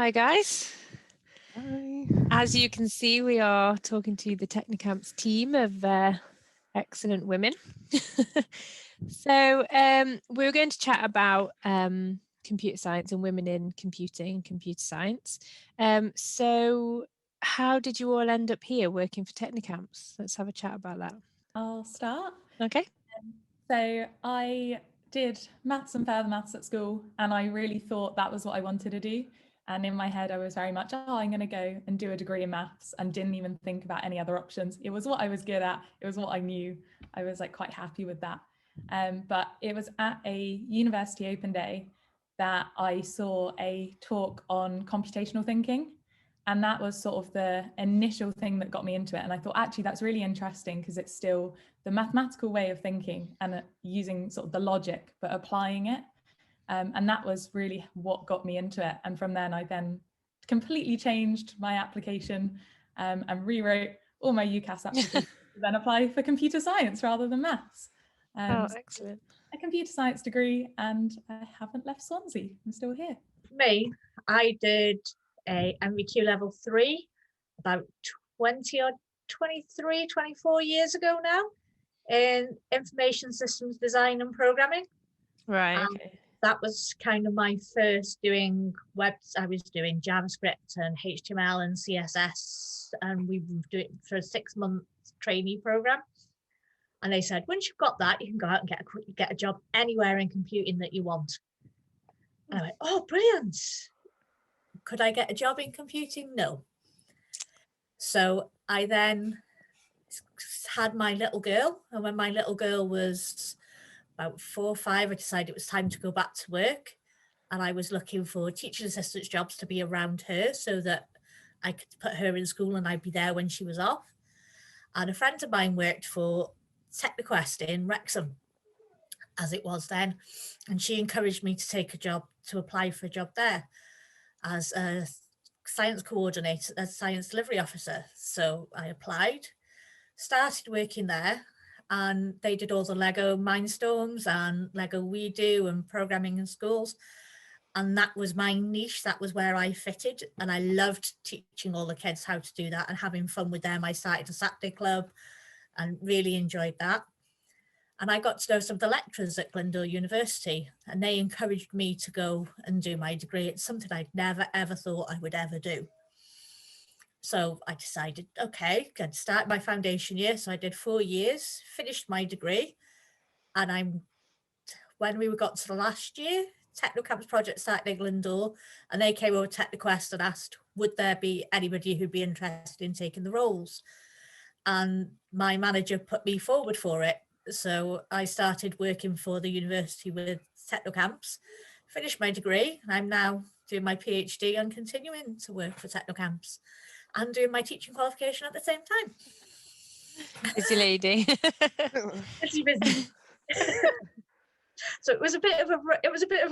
Hi guys. Hi. As you can see, we are talking to the Technocamps team of excellent women. So we're going to chat about computer science and women in computing, computer science. So how did you all end up here working for Technocamps? Let's have a chat about that. I'll start. Okay. So I did maths and further maths at school, and I really thought that was what I wanted to do. And in my head, I was very much, I'm going to go and do a degree in maths, and didn't even think about any other options. It was what I was good at. It was what I knew. I was like quite happy with that. But it was at a university open day that I saw a talk on computational thinking. And that was sort of the initial thing that got me into it. And I thought, actually, that's really interesting because it's still the mathematical way of thinking and using sort of the logic, but applying it. And that was really what got me into it. And from then I then completely changed my application and rewrote all my UCAS applications to then apply for computer science rather than maths. Oh, excellent. A computer science degree, and I haven't left Swansea. I'm still here. Me, I did a MVQ level 3 about 24 years ago now in information systems design and programming. Right. Okay. That was kind of my first doing webs. I was doing JavaScript and HTML and CSS, and we were doing it for a 6-month trainee program. And they said, once you've got that, you can go out and get a job anywhere in computing that you want. And I went, oh, brilliant. Could I get a job in computing? No. So I then had my little girl. And when my little girl was about 4 or 5, I decided it was time to go back to work. And I was looking for teaching assistant jobs to be around her so that I could put her in school and I'd be there when she was off. And a friend of mine worked for Technocamps in Wrexham, as it was then. And she encouraged me to apply for a job there as a science coordinator, a science delivery officer. So I applied, started working there, and they did all the Lego Mindstorms and Lego We Do and programming in schools. And that was my niche. That was where I fitted. And I loved teaching all the kids how to do that and having fun with them. I started a Saturday club and really enjoyed that. And I got to know some of the lecturers at Glendale University, and they encouraged me to go and do my degree. It's something I'd never, ever thought I would ever do. So I decided, okay, I'd start my foundation year. So I did 4 years, finished my degree. And when we got to the last year, Technocamps project started in Glendale, and they came over to Technoquest and asked, would there be anybody who'd be interested in taking the roles? And my manager put me forward for it. So I started working for the university with Technocamps, finished my degree, and I'm now doing my PhD and continuing to work for Technocamps and doing my teaching qualification at the same time. Busy lady. Busy. So it was a bit of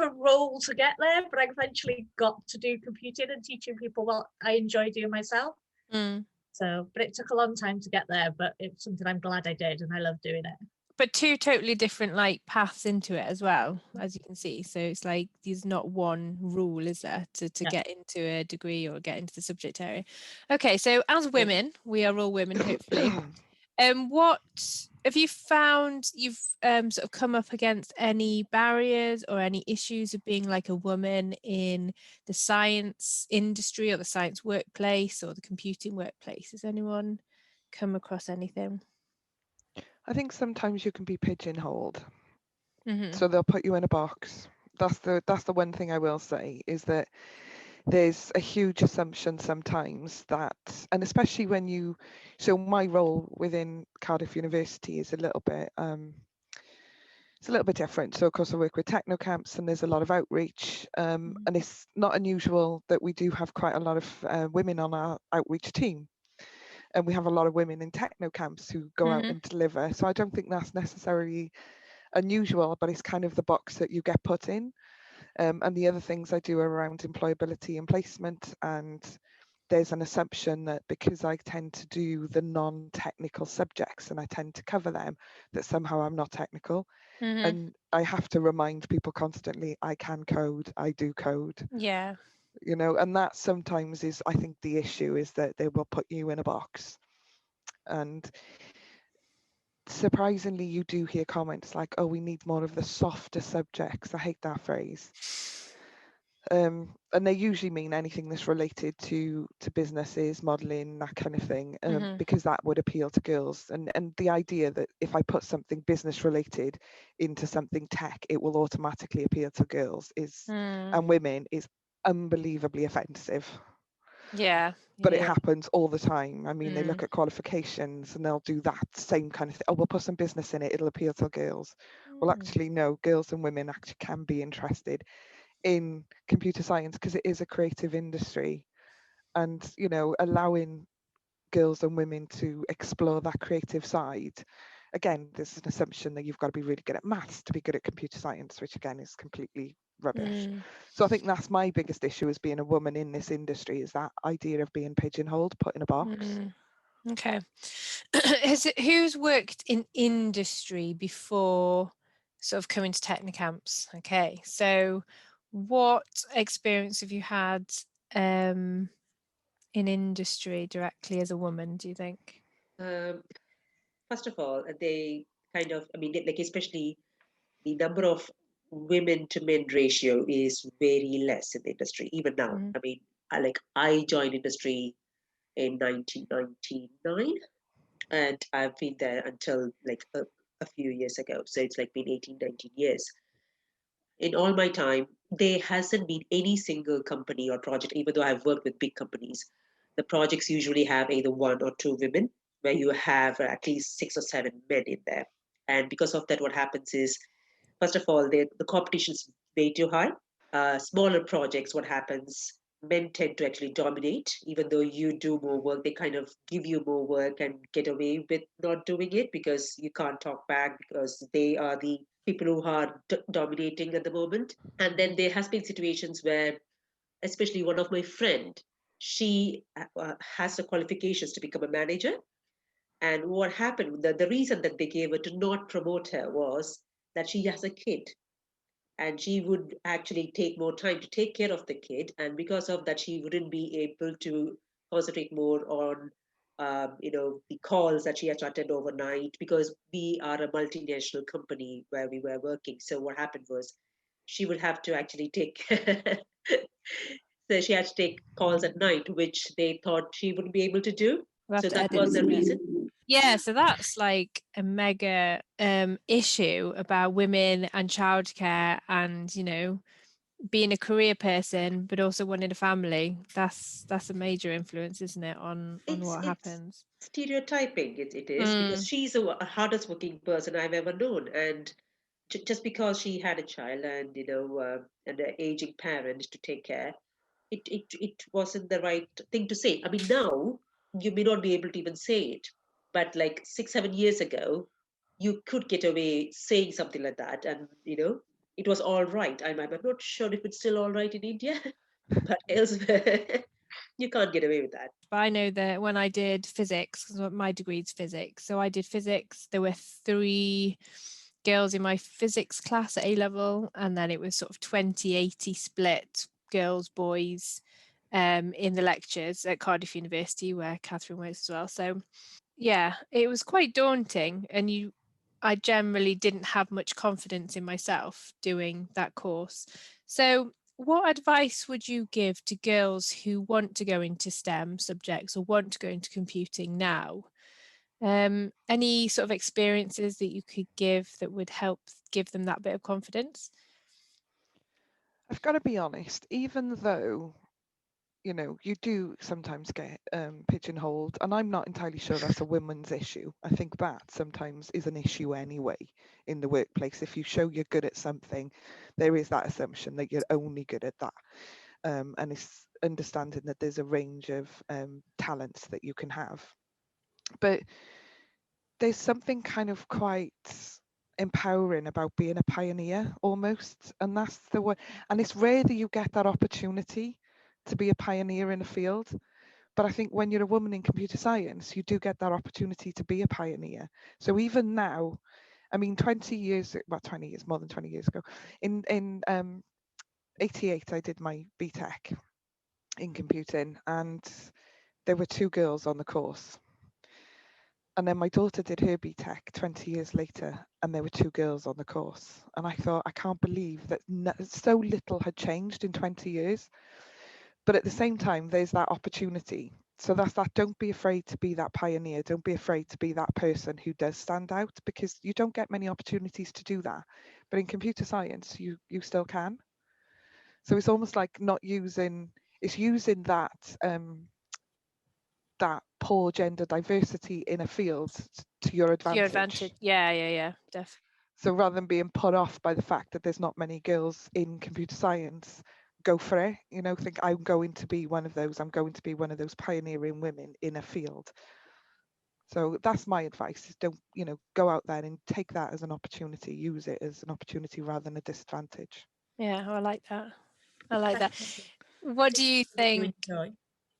a role to get there, but I eventually got to do computing and teaching people what I enjoy doing myself. So, but it took a long time to get there, but it's something I'm glad I did, and I love doing it. But 2 totally different paths into it as well, as you can see. So it's like there's not one rule, is there, to get into a degree or get into the subject area. Okay, so as women, we are all women, hopefully. What have you found you've sort of come up against any barriers or any issues of being like a woman in the science industry or the science workplace or the computing workplace? Has anyone come across anything? I think sometimes you can be pigeonholed. Mm-hmm. So they'll put you in a box. That's the one thing I will say, is that there's a huge assumption sometimes that, and especially so my role within Cardiff University is a little bit different. So of course I work with Technocamps, and there's a lot of outreach, and it's not unusual that we do have quite a lot of women on our outreach team. And we have a lot of women in Technocamps who go out and deliver. So I don't think that's necessarily unusual, but it's kind of the box that you get put in. And the other things I do are around employability and placement. And there's an assumption that because I tend to do the non-technical subjects and I tend to cover them, that somehow I'm not technical. And I have to remind people constantly, I can code, I do code. Yeah. you know, and that sometimes is, I think the issue is that they will put you in a box. And surprisingly, you do hear comments like, oh, we need more of the softer subjects. I hate that phrase. And they usually mean anything that's related to businesses, modeling, that kind of thing, because that would appeal to girls. And the idea that if I put something business related into something tech, it will automatically appeal to girls and women is unbelievably offensive. Yeah. But it happens all the time. I mean, they look at qualifications and they'll do that same kind of thing. Oh, we'll put some business in it, it'll appeal to girls. Well, actually, no, girls and women actually can be interested in computer science because it is a creative industry. And, you know, allowing girls and women to explore that creative side. Again, there's an assumption that you've got to be really good at maths to be good at computer science, which again is completely rubbish. So I think that's my biggest issue as being a woman in this industry, is that idea of being pigeonholed, put in a box. Okay. Who's worked in industry before sort of coming to Technocamps? Okay, so what experience have you had in industry directly as a woman, do you think? First of all, they kind of, I mean, like especially the number of women to men ratio is very less in the industry, even now. I mean, I joined industry in 1999, and I've been there until like a few years ago. So it's like been 18, 19 years. In all my time, there hasn't been any single company or project, even though I've worked with big companies. The projects usually have either one or two women, where you have at least 6 or 7 men in there. And because of that, what happens is, first of all, the competition is way too high. Smaller projects, what happens, men tend to actually dominate. Even though you do more work, they kind of give you more work and get away with not doing it because you can't talk back, because they are the people who are dominating at the moment. And then there has been situations where, especially one of my friend, she has the qualifications to become a manager. And what happened, the reason that they gave her to not promote her was that she has a kid, and she would actually take more time to take care of the kid, and because of that she wouldn't be able to concentrate more on the calls that she had to attend overnight, because we are a multinational company where we were working. So what happened was she would have to actually take so she had to take calls at night, which they thought she wouldn't be able to do. We'll have So to that edit was this the a bit. reason. Yeah, so that's like a mega issue about women and childcare and, you know, being a career person but also wanting a family. That's a major influence, isn't it, on what It's happens? stereotyping. It is, because she's the hardest working person I've ever known, and just because she had a child and and an aging parent to take care, it wasn't the right thing to say. I mean, now you may not be able to even say it, but like 6 7 years ago, you could get away saying something like that, and it was all right. I'm not sure if it's still all right in India, but elsewhere you can't get away with that. But I know that when I did physics, because my degree's physics, so I did physics, there were 3 girls in my physics class at A level, and then it was sort of 20-80 split, girls, boys, in the lectures at Cardiff University, where Catherine works as well. So yeah, it was quite daunting, and I generally didn't have much confidence in myself doing that course. So what advice would you give to girls who want to go into STEM subjects or want to go into computing now? Any sort of experiences that you could give that would help give them that bit of confidence? I've got to be honest, even though, you know, you do sometimes get pigeonholed, and I'm not entirely sure that's a women's issue. I think that sometimes is an issue anyway in the workplace. If you show you're good at something, there is that assumption that you're only good at that. And it's understanding that there's a range of talents that you can have. But there's something kind of quite empowering about being a pioneer almost, and that's the way. And it's rare that you get that opportunity to be a pioneer in a field, but I think when you're a woman in computer science, you do get that opportunity to be a pioneer. So even now, I mean, 20 years, well, 20 years, more than 20 years ago, in 88 I did my BTEC, in computing, and there were 2 girls on the course. And then my daughter did her BTEC 20 years later, and there were 2 girls on the course. And I thought, I can't believe that so little had changed in 20 years. But at the same time, there's that opportunity. So that's that. Don't be afraid to be that pioneer. Don't be afraid to be that person who does stand out, because you don't get many opportunities to do that. But in computer science, you still can. So it's almost like using that that poor gender diversity in a field to your To your advantage. advantage. Yeah, definitely. So rather than being put off by the fact that there's not many girls in computer science, go for it. Think, I'm going to be one of those. I'm going to be one of those pioneering women in a field. So that's my advice, is don't, go out there and take that as an opportunity, use it as an opportunity rather than a disadvantage. Yeah, I like that. I like that. What do you think?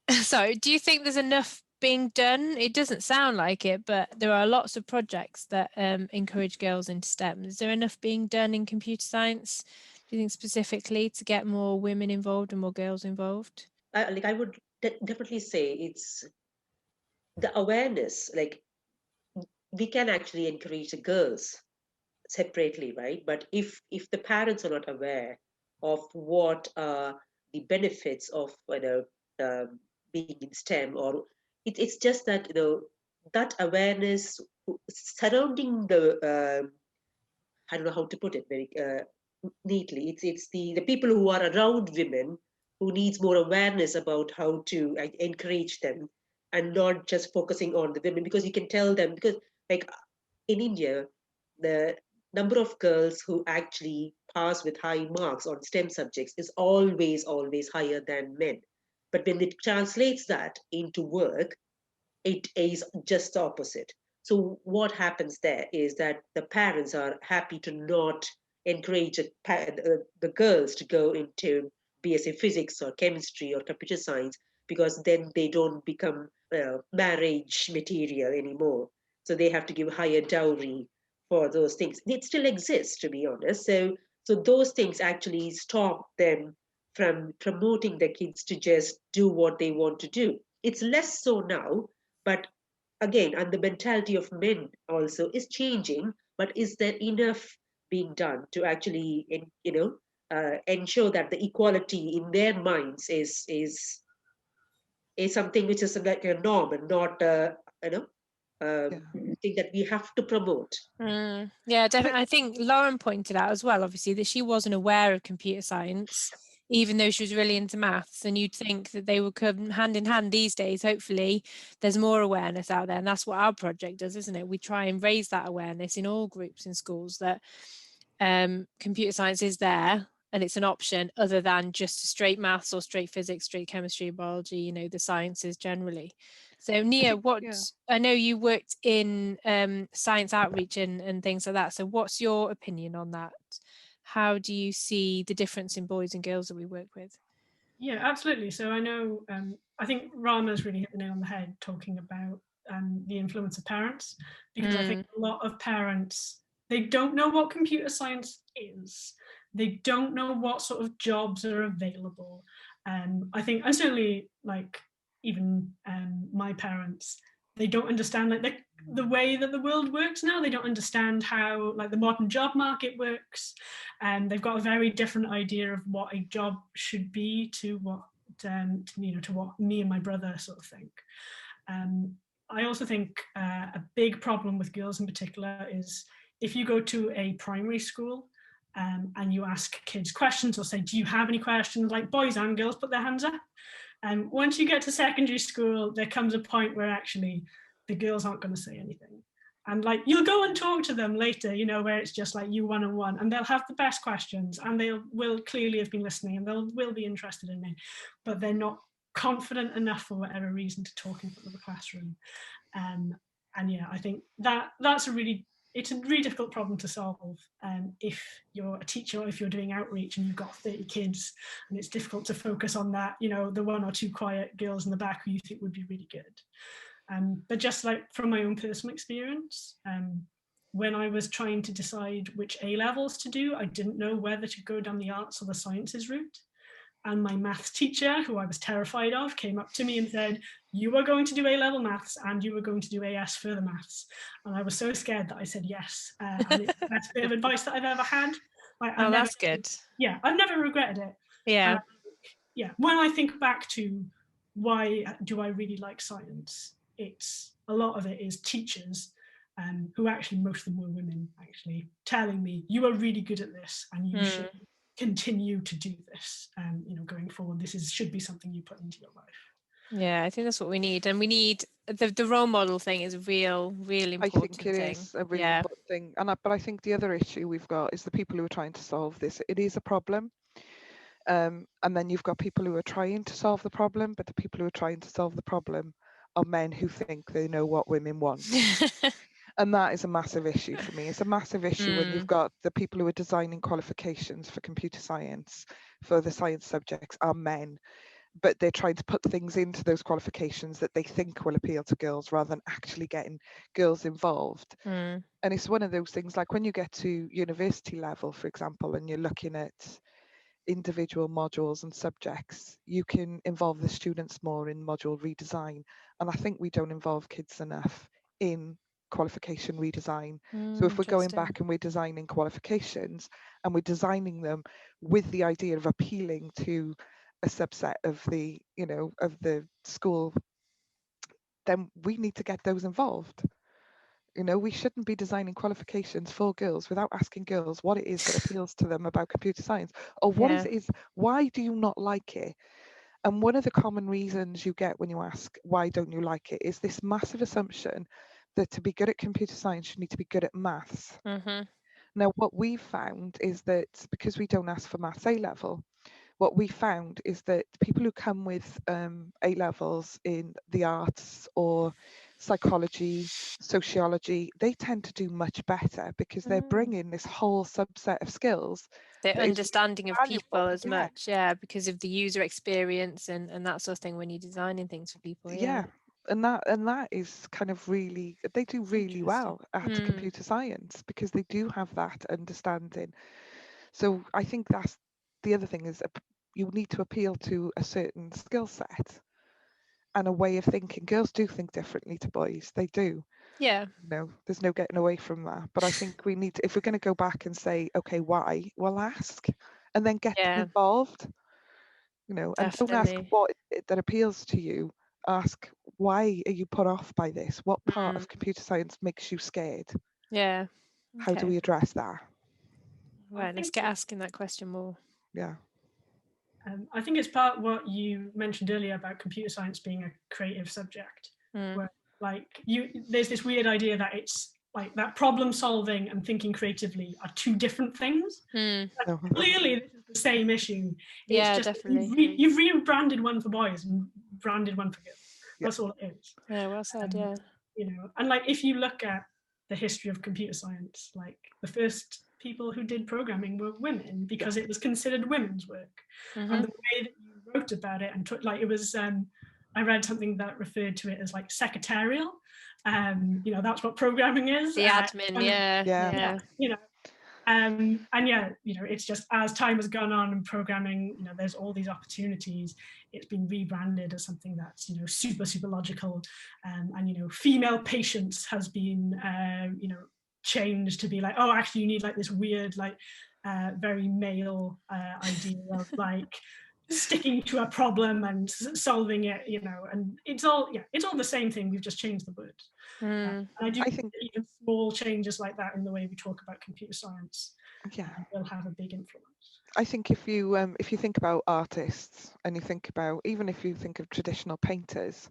Sorry, do you think there's enough being done? It doesn't sound like it, but there are lots of projects that encourage girls into STEM. Is there enough being done in computer science, do you think, specifically to get more women involved and more girls involved? I would definitely say it's the awareness. Like, we can actually encourage the girls separately, right? But if the parents are not aware of what are the benefits of being in STEM, or it's just that that awareness surrounding the I don't know how to put it very neatly. It's the people who are around women who needs more awareness about how to encourage them, and not just focusing on the women, because you can tell them, because like in India, the number of girls who actually pass with high marks on STEM subjects is always higher than men. But when it translates that into work, it is just the opposite. So what happens there is that the parents are happy to not encourage the girls to go into BSc physics or chemistry or computer science, because then they don't become marriage material anymore. So they have to give higher dowry for those things. It still exists, to be honest. So those things actually stop them from promoting the kids to just do what they want to do. It's less so now, but again, and the mentality of men also is changing. But is there enough being done to actually, ensure that the equality in their minds is something which is like a norm, and not thing that we have to promote. Yeah, definitely. I think Lauren pointed out as well, obviously, that she wasn't aware of computer science, even though she was really into maths. And you'd think that they would come hand in hand these days. Hopefully, there's more awareness out there. And that's what our project does, isn't it? We try and raise that awareness in all groups in schools, that computer science is there and it's an option other than just straight maths or straight physics, straight chemistry, biology, the sciences generally. So Nia, I know you worked in science outreach and things like that. So what's your opinion on that? How do you see the difference in boys and girls that we work with? Yeah, absolutely. So I know, I think Rama's really hit the nail on the head talking about the influence of parents, because I think a lot of parents, they don't know what computer science is. They don't know what sort of jobs are available. I think, and certainly like even my parents, they don't understand like the way that the world works now. They don't understand how like the modern job market works, and they've got a very different idea of what a job should be to what to what me and my brother sort of think. I also think a big problem with girls in particular is if you go to a primary school and you ask kids questions or say, do you have any questions? Like boys and girls put their hands up. And once you get to secondary school, there comes a point where actually the girls aren't going to say anything. And like you'll go and talk to them later, where it's just like you one-on-one, and they'll have the best questions and they will clearly have been listening and will be interested in it, but they're not confident enough for whatever reason to talk in front of the classroom. And yeah, I think that's it's a really difficult problem to solve if you're a teacher or if you're doing outreach and you've got 30 kids, and it's difficult to focus on that, the 1 or 2 quiet girls in the back who you think would be really good. But just like from my own personal experience, when I was trying to decide which A levels to do, I didn't know whether to go down the arts or the sciences route. And my maths teacher, who I was terrified of, came up to me and said, you are going to do A-level maths and you are going to do AS further maths. And I was so scared that I said yes. And it's the best bit of advice that I've ever had. Like, Oh, that's good. Yeah, I've never regretted it. Yeah. Yeah, when I think back to why do I really like science, it's a lot of it is teachers who actually, most of them were women, actually telling me, you are really good at this and you should continue to do this, you know, going forward. This should be something you put into your life. Yeah, I think that's what we need, and we need the role model thing is a real important I think it thing. is a really important thing, and but I think the other issue we've got is the people who are trying to solve this. It is a problem, and then you've got people who are trying to solve the problem, but the people who are trying to solve the problem are men who think they know what women want. And that is a massive issue for me. It's a massive issue when you've got the people who are designing qualifications for computer science, for the science subjects, are men, but they're trying to put things into those qualifications that they think will appeal to girls rather than actually getting girls involved. And it's one of those things, like when you get to university level, for example, and you're looking at individual modules and subjects, you can involve the students more in module redesign. And I think we don't involve kids enough in qualification redesign. So if we're going back and we're designing qualifications and we're designing them with the idea of appealing to a subset of the, you know, of the school, then we need to get those involved. You know, we shouldn't be designing qualifications for girls without asking girls what it is that appeals to them about computer science, or what is why do you not like it? And one of the common reasons you get when you ask why don't you like it is this massive assumption that to be good at computer science you need to be good at maths. Now what we've found is that because we don't ask for maths A level, what we found is that people who come with A levels in the arts or psychology, sociology, they tend to do much better because they're bringing this whole subset of skills. The understanding of people as yeah. much, because of the user experience and that sort of thing when you're designing things for people. Yeah. And that is kind of really, they do really well at computer science because they do have that understanding. So I think that's the other thing, is you need to appeal to a certain skill set and a way of thinking. Girls do think differently to boys. They do. Yeah. You know, there's no getting away from that. But I think we need to, if we're going to go back and say, okay, why? Well, ask and then get them involved. You know, and don't ask what that appeals to you. Ask, why are you put off by this? What part of computer science makes you scared? Yeah. Okay. How do we address that? Right, let's get asking that question more. Yeah. I think it's part what you mentioned earlier about computer science being a creative subject, where like there's this weird idea that it's like that problem solving and thinking creatively are two different things. Clearly this is the same issue. It's just definitely. You've rebranded one for boys and branded one for girls. That's all it is. Yeah, well said. You know, and like if you look at the history of computer science, like the first people who did programming were women because it was considered women's work. And the way that you wrote about it and took, like, it was I read something that referred to it as like secretarial. You know, that's what programming is. The admin, yeah. You know, and yeah, you know, it's just as time has gone on and programming, you know, there's all these opportunities. It's been rebranded as something that's, you know, super logical, and you know, female patience has been, you know, changed to be like, oh, actually, you need like this weird, like, very male idea of like sticking to a problem and solving it, you know, and it's all the same thing. We've just changed the words. And I think even small changes like that in the way we talk about computer science will have a big influence. I think if you think about artists and you think about, even if you think of traditional painters,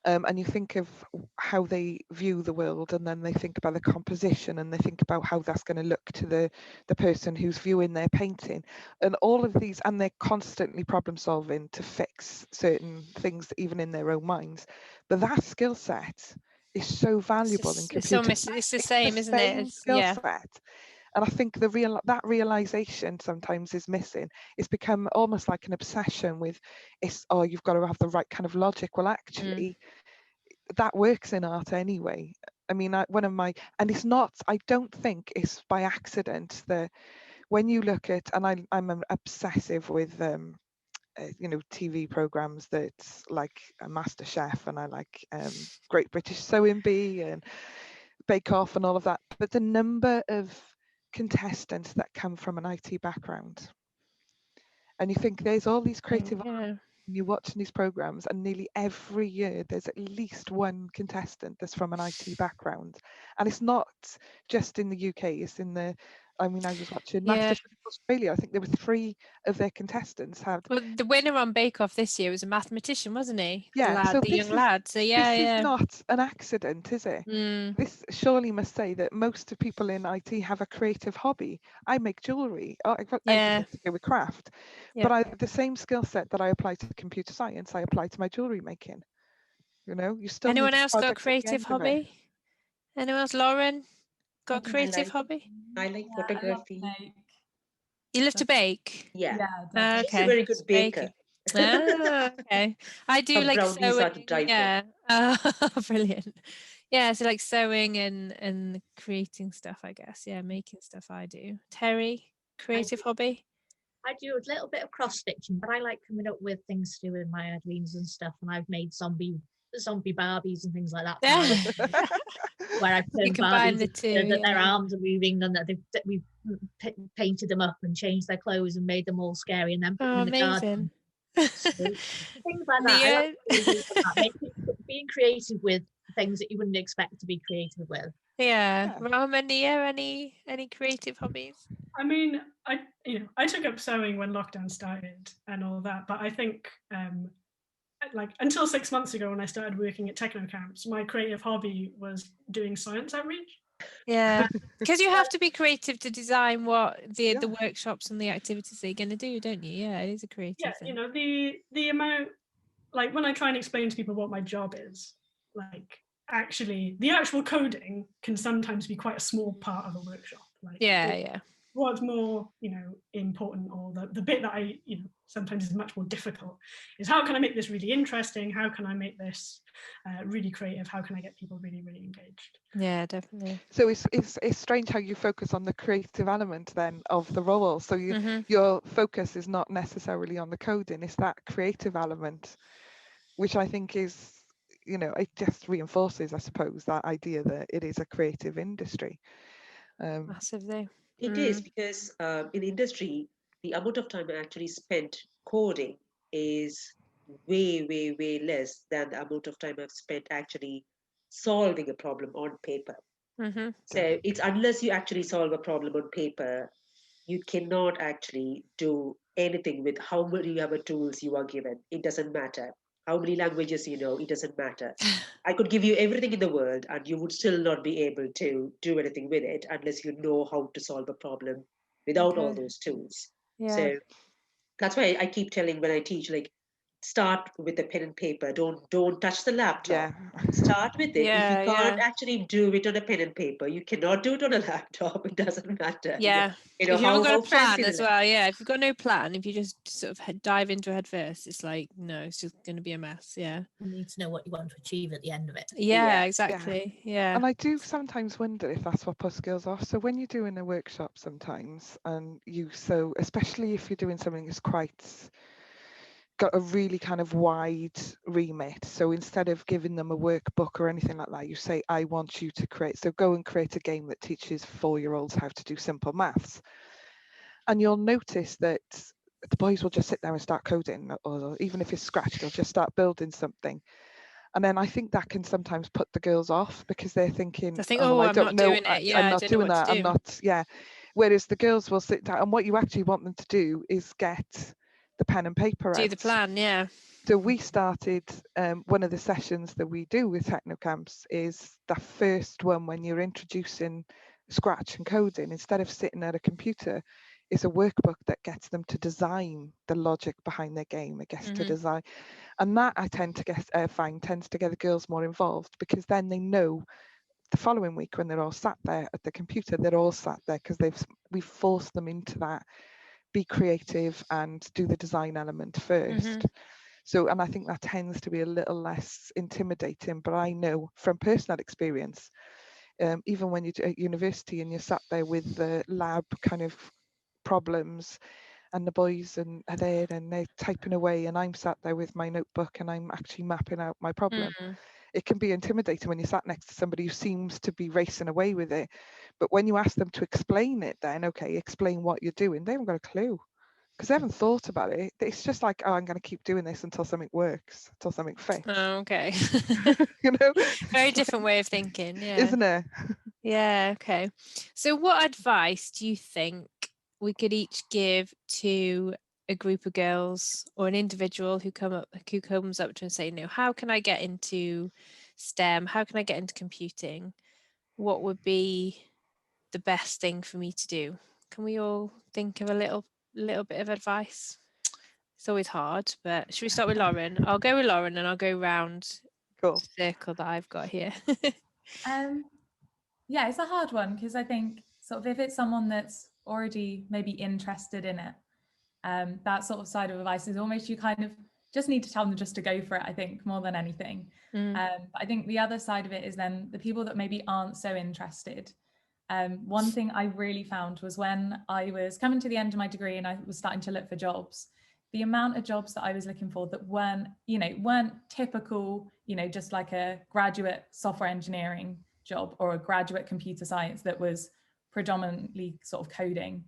and you think of how they view the world, and then they think about the composition and they think about how that's going to look to the person who's viewing their painting, and all of these, and they're constantly problem solving to fix certain things even in their own minds. But that skill set is so valuable in computer. It's the same, isn't it? Skill set. And I think that realization sometimes is missing. It's become almost like an obsession with, you've got to have the right kind of logic. Well, actually, that works in art anyway. I mean, and it's not, I don't think it's by accident that when you look at, and I'm obsessive with you know, TV programs that's like a Master Chef, and I like Great British Sewing Bee and Bake Off and all of that. But the number of contestants that come from an IT background, and you think there's all these creative, you're watching these programs, and nearly every year there's at least one contestant that's from an IT background. And it's not just in the UK, it's in the, I mean, I was watching MasterChef Australia. I think there were 3 of their contestants had. Well, the winner on Bake Off this year was a mathematician, wasn't he? Yeah, The so the young lad. So yeah, this yeah. is not an accident, is it? This surely must say that most of people in IT have a creative hobby. I make jewellery, I've got everything to do with craft. But the same skill set that I apply to computer science, I apply to my jewellery making. You know, you still Anyone need else got a project at the creative end of it. hobby? Anyone else? Lauren, got a creative hobby? I like Yeah, I love photography. to bake. You love to bake? Yeah. Yeah, She's a very good baker. Okay. I do Her like brownies are to sewing. die for. Yeah. Oh, brilliant. Yeah, so like sewing and creating stuff, I guess. Yeah, making stuff I do. Terry, creative hobby? I do a little bit of cross stitching, but I like coming up with things to do with my Adweens and stuff. And I've made zombie Barbies and things like that. Yeah. Where I've You turned combine Barbies the two, that their yeah. arms are moving, and that we've painted them up and changed their clothes and made them all scary, and then put them in the garden. Amazing. So, things like that. I like things like that. Being creative with things that you wouldn't expect to be creative with. Yeah. Rama, Nia, any creative hobbies? I mean, I took up sewing when lockdown started and all that, but I think like until 6 months ago when I started working at Technocamps, my creative hobby was doing science outreach. Yeah, because you have to be creative to design what the workshops and the activities that you're going to do, don't you? Yeah, it is a creative thing. You know, the amount, like when I try and explain to people what my job is, like actually the actual coding can sometimes be quite a small part of a workshop. Like what's more, you know, important, or the bit that I, you know, sometimes is much more difficult, is how can I make this really interesting? How can I make this really creative? How can I get people really, really engaged? Yeah, definitely. So it's strange how you focus on the creative element then of the role. So your focus is not necessarily on the coding, it's that creative element, which I think is, you know, it just reinforces, I suppose, that idea that it is a creative industry. Massively. It is, because in industry, the amount of time I actually spent coding is way, way, way less than the amount of time I've spent actually solving a problem on paper. So it's unless you actually solve a problem on paper, you cannot actually do anything with how many other tools you are given. It doesn't matter. How many languages you know, it doesn't matter. I could give you everything in the world and you would still not be able to do anything with it unless you know how to solve a problem without all those tools. So that's why I keep telling when I teach, like, start with the pen and paper. Don't touch the laptop. Start with it. If you can't actually do it on a pen and paper, you cannot do it on a laptop. It doesn't matter. Yeah. You know, if you haven't got a plan fancy as well, if you've got no plan, if you just sort of dive into head first, it's like, no, it's just going to be a mess. Yeah. You need to know what you want to achieve at the end of it. Yeah, exactly. Yeah. And I do sometimes wonder if that's what puts girls off. So when you're doing a workshop sometimes, and especially if you're doing something that's got a really kind of wide remit. So instead of giving them a workbook or anything like that, you say, I want you to go and create a game that teaches 4-year-olds how to do simple maths. And you'll notice that the boys will just sit there and start coding, or even if it's Scratch, they'll just start building something. And then I think that can sometimes put the girls off, because they're thinking, I don't know, I'm not doing that. I'm not, Whereas the girls will sit down, and what you actually want them to do is get the pen and paper out. Do the plan, So we started, one of the sessions that we do with Technocamps is the first one when you're introducing Scratch and coding. Instead of sitting at a computer, it's a workbook that gets them to design the logic behind their game. It gets to design, and that I tend to find tends to get the girls more involved, because then they know the following week when they're all sat there at the computer, they're all sat there because we've forced them into that. Be creative and do the design element first. So, and I think that tends to be a little less intimidating. But I know from personal experience, even when you're at university and you're sat there with the lab kind of problems, and the boys are there and they're typing away and I'm sat there with my notebook and I'm actually mapping out my problem. It can be intimidating when you're sat next to somebody who seems to be racing away with it. But when you ask them to explain it, then, okay, explain what you're doing, they haven't got a clue because they haven't thought about it. It's just like, oh, I'm going to keep doing this until something works, until something fits. Oh, okay. You know, Very different way of thinking. Yeah. isn't it? Yeah. Okay. So what advice do you think we could each give to a group of girls or an individual who comes up to and say, no, how can I get into STEM? How can I get into computing? What would be the best thing for me to do? Can we all think of a little bit of advice? It's always hard, but should we start with Lauren? I'll go with Lauren and I'll go round Cool. the circle that I've got here. Yeah, it's a hard one because I think sort of if it's someone that's already maybe interested in it, that sort of side of advice is almost you kind of just need to tell them just to go for it, I think, more than anything. But I think the other side of it is then the people that maybe aren't so interested. One thing I really found was when I was coming to the end of my degree and I was starting to look for jobs, the amount of jobs that I was looking for that weren't typical, just like a graduate software engineering job or a graduate computer science that was predominantly sort of coding.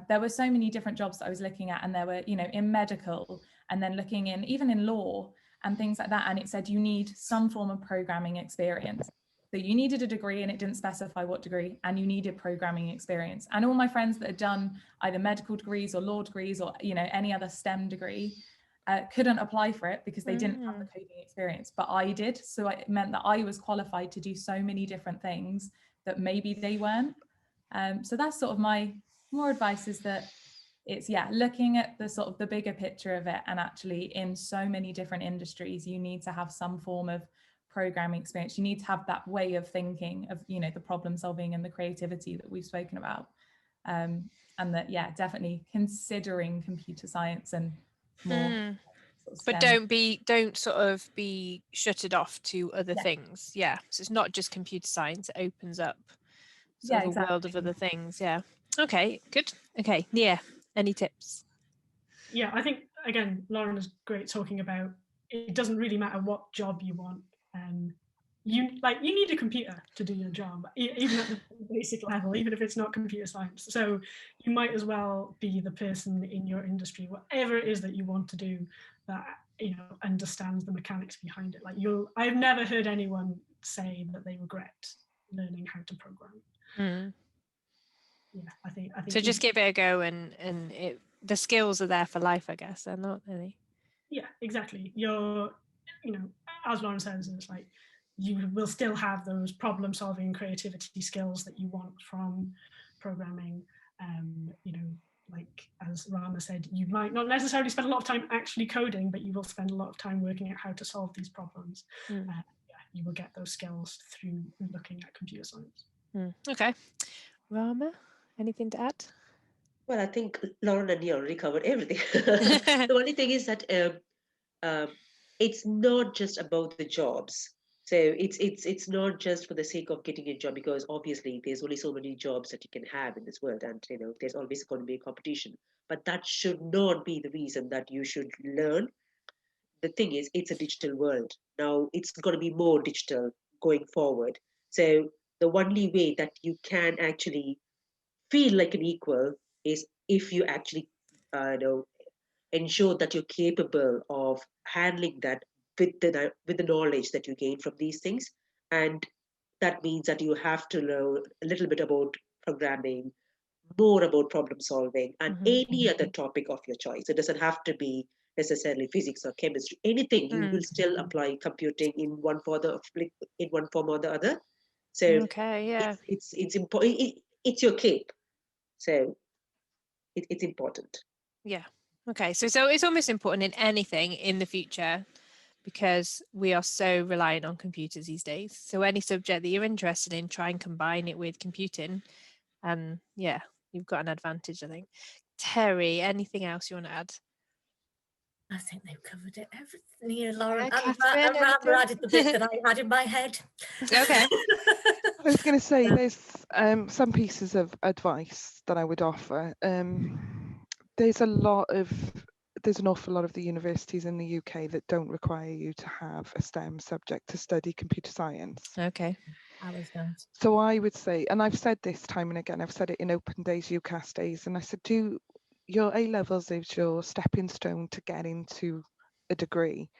There were so many different jobs that I was looking at, and there were, in medical, and then looking in even in law and things like that. And it said you need some form of programming experience. So you needed a degree, and it didn't specify what degree, and you needed programming experience. And all my friends that had done either medical degrees or law degrees or any other STEM degree couldn't apply for it because they didn't have the coding experience, but I did. So it meant that I was qualified to do so many different things that maybe they weren't. So that's sort of my more advice, is that it's looking at the sort of the bigger picture of it, and actually in so many different industries you need to have some form of programming experience. You need to have that way of thinking of the problem solving and the creativity that we've spoken about, and that definitely considering computer science and more sort of but don't sort of be shutted off to other things. So it's not just computer science, it opens up sort of a world of other things. Okay, good. Okay, Nia, any tips? I think again Lauren is great talking about it doesn't really matter what job you want. You need a computer to do your job, even at the basic level, even if it's not computer science. So you might as well be the person in your industry, whatever it is that you want to do, that understands the mechanics behind it. I've never heard anyone say that they regret learning how to program. I think so. Just give it a go, and the skills are there for life, I guess. They're not really. Yeah, exactly. You're, as Lauren says, it's like you will still have those problem solving creativity skills that you want from programming. Like as Rama said, you might not necessarily spend a lot of time actually coding, but you will spend a lot of time working out how to solve these problems. You will get those skills through looking at computer science. Okay. Rama, anything to add? Well, I think Lauren and you already covered everything. The only thing is that it's not just about the jobs. So it's not just for the sake of getting a job, because obviously there's only so many jobs that you can have in this world, and there's always going to be a competition. But that should not be the reason that you should learn. The thing is, it's a digital world now. It's going to be more digital going forward. So the only way that you can actually feel like an equal is if you actually ensure that you're capable of handling that with the knowledge that you gain from these things. And that means that you have to learn a little bit about programming, more about problem solving, and any other topic of your choice. It doesn't have to be necessarily physics or chemistry. Anything, you will still apply computing in one form or the other. So it's important. It's your cape. So it's important. Yeah. Okay. So it's almost important in anything in the future, because we are so reliant on computers these days. So any subject that you're interested in, try and combine it with computing, and you've got an advantage, I think. Terry, anything else you want to add? I think they've covered it. Everything, Lauren. Catherine, I've added the bit that I had in my head. Okay. I was going to say there's some pieces of advice that I would offer. There's an awful lot of the universities in the UK that don't require you to have a STEM subject to study computer science. Okay. Ours don't. So I would say, and I've said this time and again, I've said it in Open Days, UCAS Days, and I said, do your A-levels is your stepping stone to get into a degree.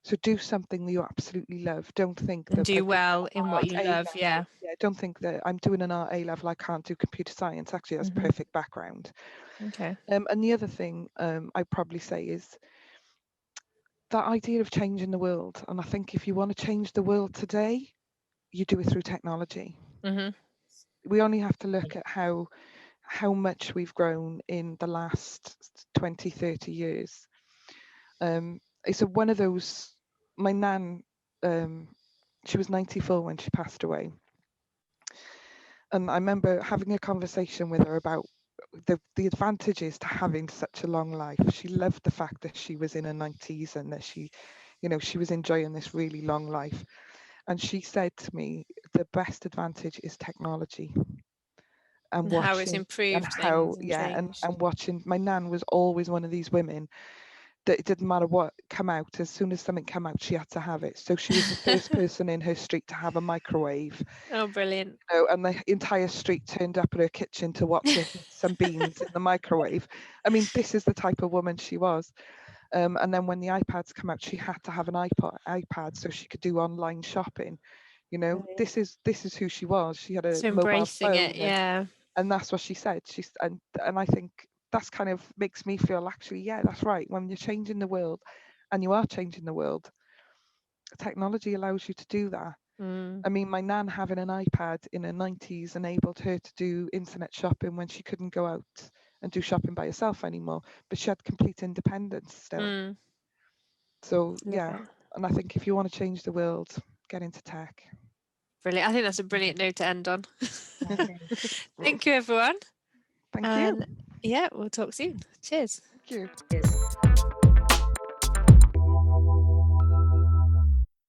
So do something that you absolutely love. Don't think And that do well in what you love. Yeah. Don't think that I'm doing an art A-level, I can't do computer science. Actually, that's Mhm. perfect background. Okay. And the other thing I'd probably say is that idea of changing the world. And I think if you want to change the world today, you do it through technology. Mhm. We only have to look at how much we've grown in the last 20, 30 years. It's one of those, my nan, she was 94 when she passed away. And I remember having a conversation with her about the advantages to having such a long life. She loved the fact that she was in her 90s and that she was enjoying this really long life. And she said to me, the best advantage is technology. And how it's watching improved and how, things and yeah, and changed. watching. My nan was always one of these women that it didn't matter what come out, as soon as something came out, she had to have it. So she was the first person in her street to have a microwave. Oh, brilliant. And the entire street turned up at her kitchen to watch her heat some beans in the microwave. I mean, this is the type of woman she was. And then when the iPads come out, she had to have an iPad so she could do online shopping. Brilliant. This is who she was. She had a So mobile embracing phone, it, yeah. and that's what she said. And I think that's kind of makes me feel actually, yeah, that's right. When you're changing the world, and you are changing the world, technology allows you to do that. Mm. I mean, my nan having an iPad in her 90s enabled her to do internet shopping when she couldn't go out and do shopping by herself anymore, but she had complete independence still. Mm. So Love yeah, it. and I think if you want to change the world, get into tech. Brilliant. I think that's a brilliant note to end on. Yeah, it is. Thank you, everyone. Thank And you. yeah, we'll talk soon. Cheers. Thank you. Yes.